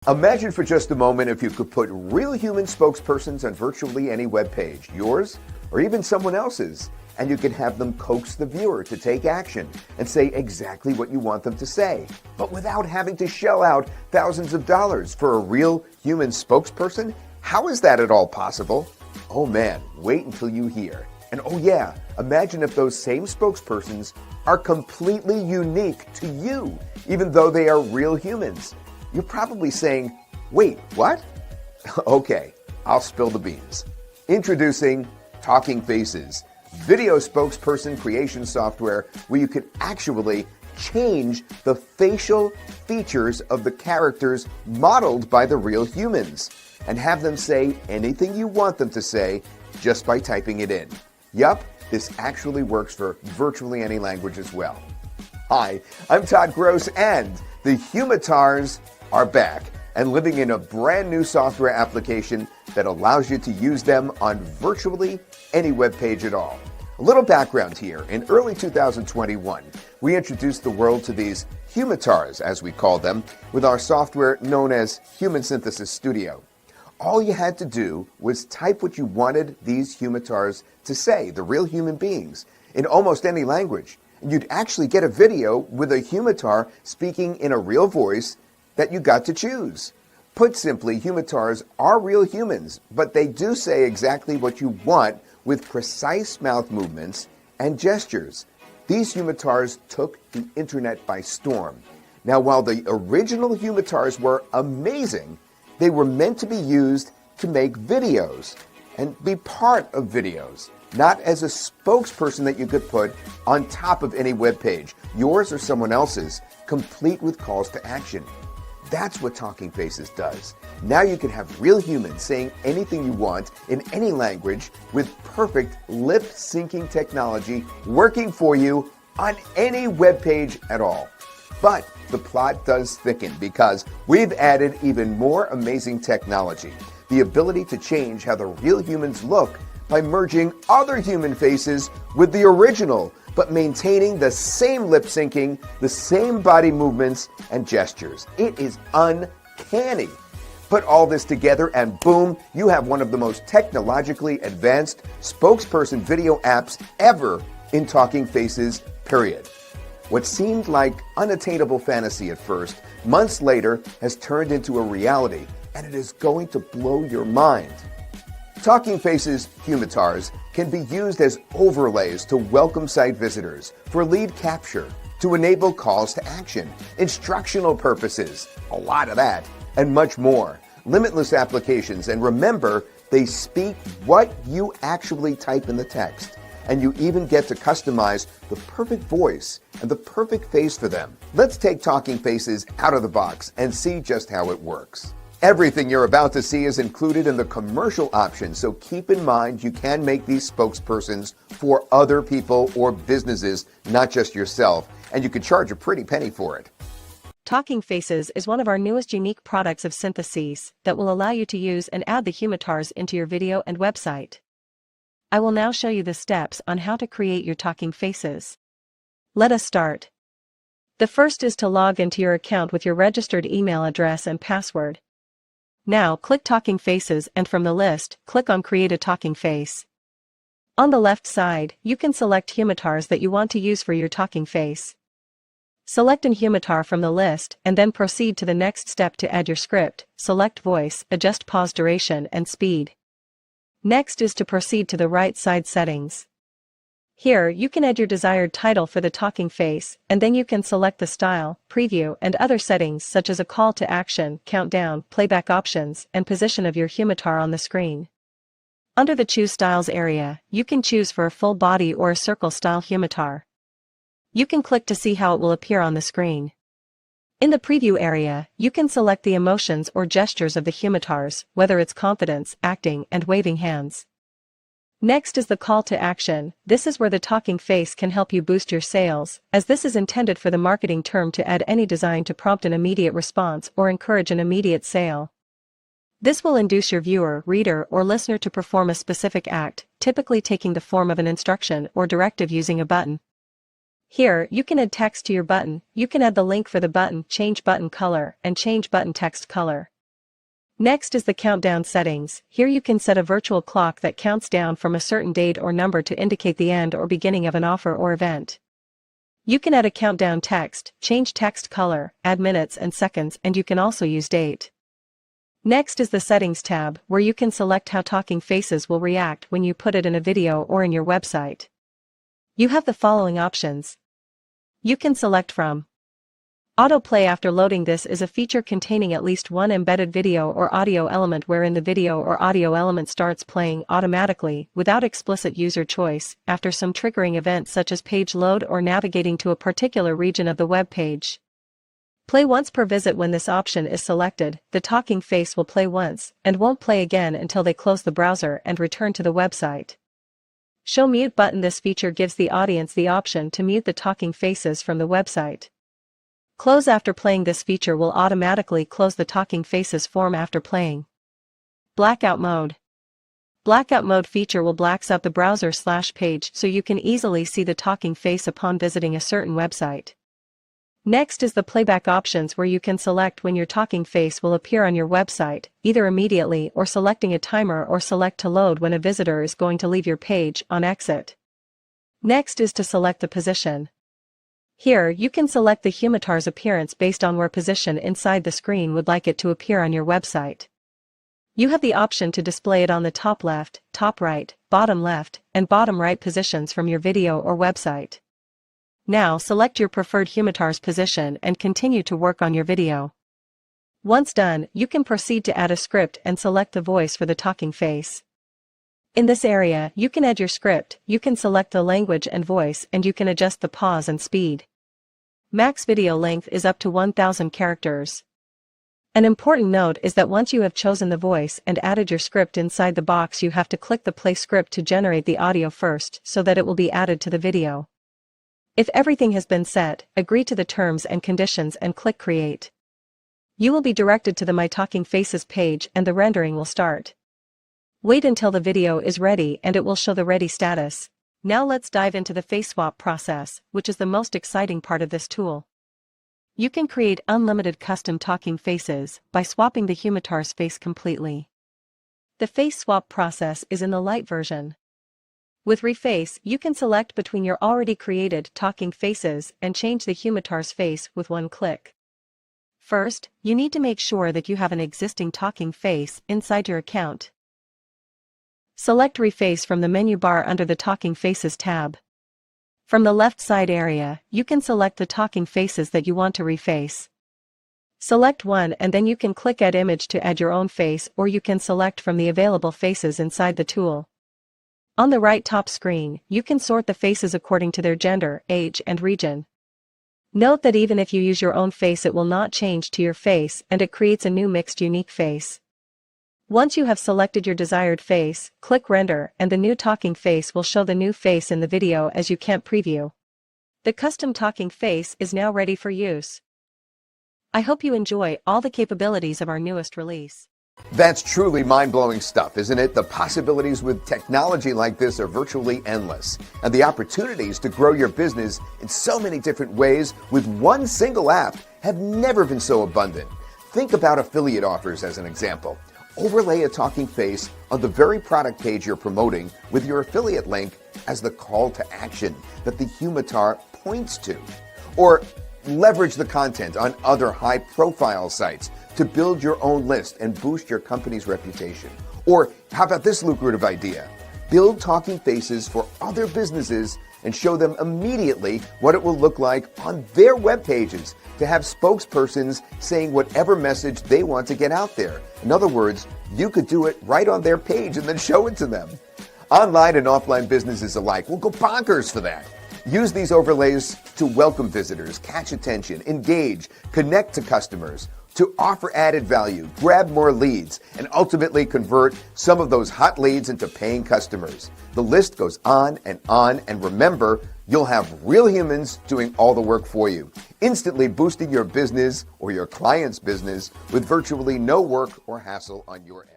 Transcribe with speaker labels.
Speaker 1: Imagine for just a moment if you could put real human spokespersons on virtually any web page, yours or even someone else's, and you could have them coax the viewer to take action and say exactly what you want them to say, but without having to shell out thousands of dollars for a real human spokesperson. How is that at all possible? Oh man, wait until you hear. And oh yeah, imagine if those same spokespersons are completely unique to you, even though they are real humans. You're probably saying, wait, what? Okay, I'll spill the beans. Introducing Talking Faces, video spokesperson creation software where you can actually change the facial features of the characters modeled by the real humans and have them say anything you want them to say just by typing it in. Yup, this actually works for virtually any language as well. Hi, I'm Todd Gross, and the Humatars are back and living in a brand new software application that allows you to use them on virtually any web page at all. A little background here. In early 2021, we introduced the world to these Humatars, as we call them, with our software known as Human Synthesis Studio. All you had to do was type what you wanted these Humatars to say, the real human beings, in almost any language. And you'd actually get a video with a Humatar speaking in a real voice that you got to choose. Put simply, Humatars are real humans, but they do say exactly what you want with precise mouth movements and gestures. These Humatars took the internet by storm. Now, while the original Humatars were amazing, they were meant to be used to make videos and be part of videos, not as a spokesperson that you could put on top of any web page, yours or someone else's, complete with calls to action. That's what Talking Faces does. Now you can have real humans saying anything you want in any language with perfect lip-syncing technology working for you on any web page at all. But the plot does thicken because we've added even more amazing technology. The ability to change how the real humans look by merging other human faces with the original, but maintaining the same lip syncing, the same body movements and gestures. It is uncanny. Put all this together and boom, you have one of the most technologically advanced spokesperson video apps ever in Talking Faces, period. What seemed like unattainable fantasy at first, months later has turned into a reality, and it is going to blow your mind. Talking Faces Humatars can be used as overlays to welcome site visitors, for lead capture, to enable calls to action, instructional purposes, a lot of that, and much more. Limitless applications, and remember, they speak what you actually type in the text, and you even get to customize the perfect voice and the perfect face for them. Let's take Talking Faces out of the box and see just how it works. Everything you're about to see is included in the commercial option, so keep in mind you can make these spokespersons for other people or businesses, not just yourself, and you can charge a pretty penny for it.
Speaker 2: Talking Faces is one of our newest unique products of Syntheses that will allow you to use and add the Humatars into your video and website. I will now show you the steps on how to create your Talking Faces. Let us start. The first is to log into your account with your registered email address and password. Now click Talking Faces and from the list, click on Create a Talking Face. On the left side, you can select Humatars that you want to use for your Talking Face. Select an Humatar from the list and then proceed to the next step to add your script. Select Voice, adjust pause duration and speed. Next is to proceed to the right side settings. Here, you can add your desired title for the Talking Face, and then you can select the style, preview, and other settings such as a call to action, countdown, playback options, and position of your Humatar on the screen. Under the Choose Styles area, you can choose for a full body or a circle style Humatar. You can click to see how it will appear on the screen. In the preview area, you can select the emotions or gestures of the Humatars, whether it's confidence, acting, and waving hands. Next is the call to action. This is where the Talking Face can help you boost your sales, as this is intended for the marketing term to add any design to prompt an immediate response or encourage an immediate sale. This will induce your viewer, reader, or listener to perform a specific act, typically taking the form of an instruction or directive using a button. Here, you can add text to your button. You can add the link for the button, change button color, and change button text color. Next is the countdown settings. Here you can set a virtual clock that counts down from a certain date or number to indicate the end or beginning of an offer or event. You can add a countdown text, change text color, add minutes and seconds, and you can also use date. Next is the Settings tab, where you can select how Talking Faces will react when you put it in a video or in your website. You have the following options. You can select from Autoplay. After loading, this is a feature containing at least one embedded video or audio element wherein the video or audio element starts playing automatically without explicit user choice after some triggering event such as page load or navigating to a particular region of the web page. Play once per visit. When this option is selected, the talking face will play once and won't play again until they close the browser and return to the website. Show mute button. This feature gives the audience the option to mute the talking faces from the website. Close. After playing, this feature will automatically close the talking faces form after playing. Blackout mode. Blackout mode feature will blacks out the browser/page so you can easily see the talking face upon visiting a certain website. Next is the playback options, where you can select when your talking face will appear on your website, either immediately or selecting a timer, or select to load when a visitor is going to leave your page on exit. Next is to select the position. Here you can select the humitar's appearance based on where position inside the screen would like it to appear on your website. You have the option to display it on the top left, top right, bottom left, and bottom right positions from your video or website. Now select your preferred humitar's position and continue to work on your video. Once done, you can proceed to add a script and select the voice for the talking face. In this area, you can add your script, you can select the language and voice, and you can adjust the pause and speed. Max video length is up to 1000 characters. An important note is that once you have chosen the voice and added your script inside the box, you have to click the play script to generate the audio first so that it will be added to the video. If everything has been set, agree to the terms and conditions and click Create. You will be directed to the My Talking Faces page and the rendering will start. Wait until the video is ready and it will show the ready status. Now let's dive into the face swap process, which is the most exciting part of this tool. You can create unlimited custom talking faces by swapping the humitar's face completely. The face swap process is in the light version. With Reface, you can select between your already created talking faces and change the humitar's face with one click. First, you need to make sure that you have an existing talking face inside your account. Select Reface from the menu bar under the Talking Faces tab. From the left side area, you can select the talking faces that you want to reface. Select one and then you can click Add Image to add your own face, or you can select from the available faces inside the tool. On the right top screen, you can sort the faces according to their gender, age, and region. Note that even if you use your own face, it will not change to your face and it creates a new mixed unique face. Once you have selected your desired face, click Render and the new talking face will show the new face in the video as you can't preview. The custom talking face is now ready for use. I hope you enjoy all the capabilities of our newest release.
Speaker 1: That's truly mind-blowing stuff, isn't it? The possibilities with technology like this are virtually endless, and the opportunities to grow your business in so many different ways with one single app have never been so abundant. Think about affiliate offers as an example. Overlay a talking face on the very product page you're promoting with your affiliate link as the call to action that the humitar points to. Or leverage the content on other high-profile sites to build your own list and boost your company's reputation. Or how about this lucrative idea? Build talking faces for other businesses and show them immediately what it will look like on their web pages to have spokespersons saying whatever message they want to get out there. In other words, you could do it right on their page and then show it to them. Online and offline businesses alike will go bonkers for that. Use these overlays to welcome visitors, catch attention, engage, connect to customers, to offer added value, grab more leads, and ultimately convert some of those hot leads into paying customers. The list goes on, and remember, you'll have real humans doing all the work for you, instantly boosting your business or your client's business with virtually no work or hassle on your end.